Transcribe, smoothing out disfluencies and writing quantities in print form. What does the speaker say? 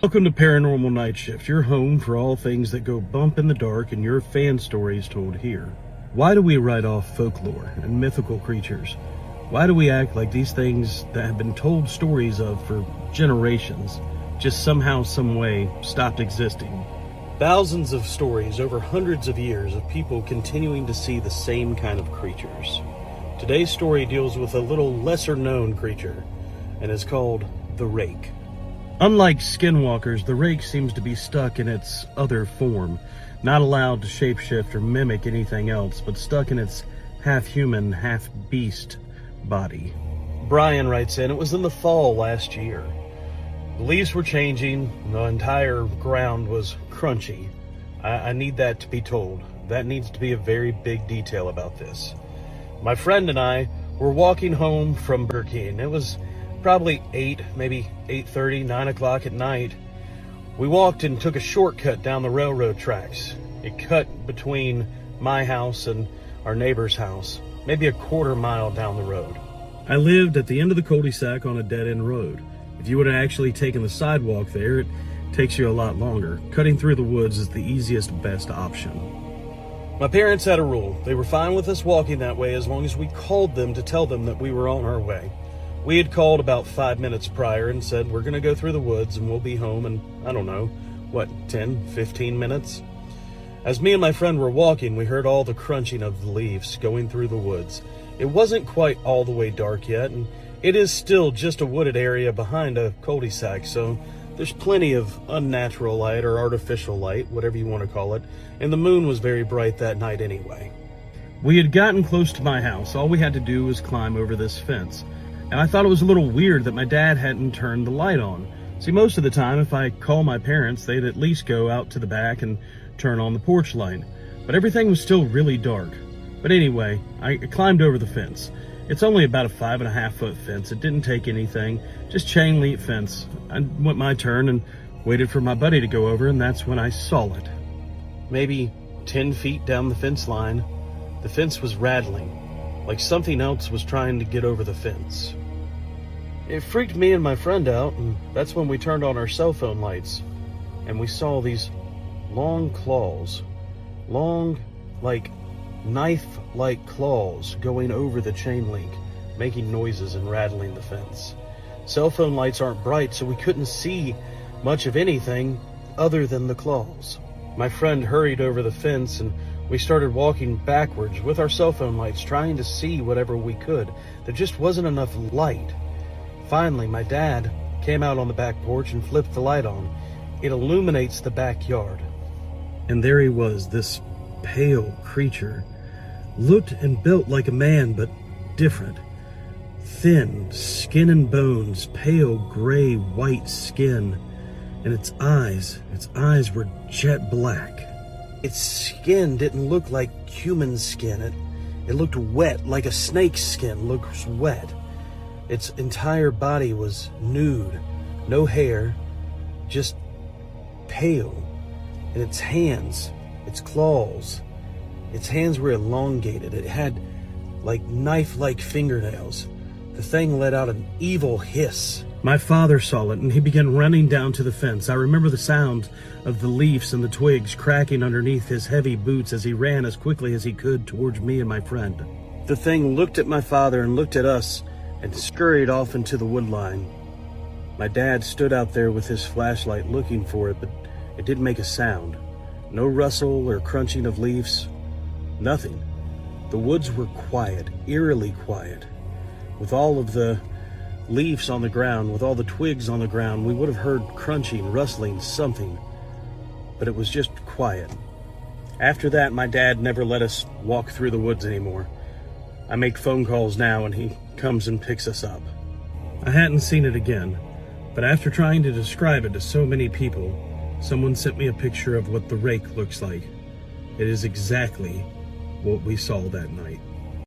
Welcome to Paranormal Nightshift, your home for all things that go bump in the dark and your fan stories told here. Why do we write off folklore and mythical creatures? Why do we act like these things that have been told stories of for generations just somehow, some way stopped existing? Thousands of stories over hundreds of years of people continuing to see the same kind of creatures. Today's story deals with a little lesser known creature and is called the Rake. Unlike skinwalkers, the Rake seems to be stuck in its other form, not allowed to shapeshift or mimic anything else, but stuck in its half-human, half-beast body. Brian writes in, it was in the fall last year. The leaves were changing, the entire ground was crunchy. I need that to be told. That needs to be a very big detail about this. My friend and I were walking home from Burger King. It was probably 8, maybe 8:30, 9 o'clock at night. We walked and took a shortcut down the railroad tracks. It cut between my house and our neighbor's house, maybe a quarter mile down the road. I lived at the end of the cul-de-sac on a dead-end road. If you would have actually taken the sidewalk there, it takes you a lot longer. Cutting through the woods is the easiest, best option. My parents had a rule. They were fine with us walking that way as long as we called them to tell them that we were on our way. We had called about 5 minutes prior and said, we're going to go through the woods and we'll be home in, 10, 15 minutes? As me and my friend were walking, we heard all the crunching of the leaves going through the woods. It wasn't quite all the way dark yet, and it is still just a wooded area behind a cul-de-sac, so there's plenty of unnatural light or artificial light, whatever you want to call it, and the moon was very bright that night anyway. We had gotten close to my house. All we had to do was climb over this fence. And I thought it was a little weird that my dad hadn't turned the light on. See, most of the time, if I call my parents, they'd at least go out to the back and turn on the porch light. But everything was still really dark. But anyway, I climbed over the fence. It's only about a 5.5-foot fence. It didn't take anything, just chain link fence. I went my turn and waited for my buddy to go over, and that's when I saw it. Maybe 10 feet down the fence line, the fence was rattling, like something else was trying to get over the fence. It freaked me and my friend out, and that's when we turned on our cell phone lights, and we saw these long claws, long, like knife-like claws going over the chain link, making noises and rattling the fence. Cell phone lights aren't bright, so we couldn't see much of anything other than the claws. My friend hurried over the fence, and we started walking backwards with our cell phone lights, trying to see whatever we could. There just wasn't enough light. Finally, my dad came out on the back porch and flipped the light on. It illuminates the backyard. And there he was, this pale creature. Looked and built like a man, but different. Thin, skin and bones, pale gray white skin. And its eyes were jet black. Its skin didn't look like human skin. It looked wet, like a snake's skin looks wet. Its entire body was nude, no hair, just pale. And its hands, its claws, its hands were elongated. It had like knife-like fingernails. The thing let out an evil hiss. My father saw it, and he began running down to the fence. I remember the sound of the leaves and the twigs cracking underneath his heavy boots as he ran as quickly as he could towards me and my friend. The thing looked at my father and looked at us and scurried off into the wood line. My dad stood out there with his flashlight looking for it, but it didn't make a sound. No rustle or crunching of leaves. Nothing. The woods were quiet, eerily quiet. With all of the leaves on the ground, with all the twigs on the ground, we would have heard crunching, rustling, something. But it was just quiet. After that, my dad never let us walk through the woods anymore. I make phone calls now and he comes and picks us up. I hadn't seen it again, but after trying to describe it to so many people, someone sent me a picture of what the Rake looks like. It is exactly what we saw that night.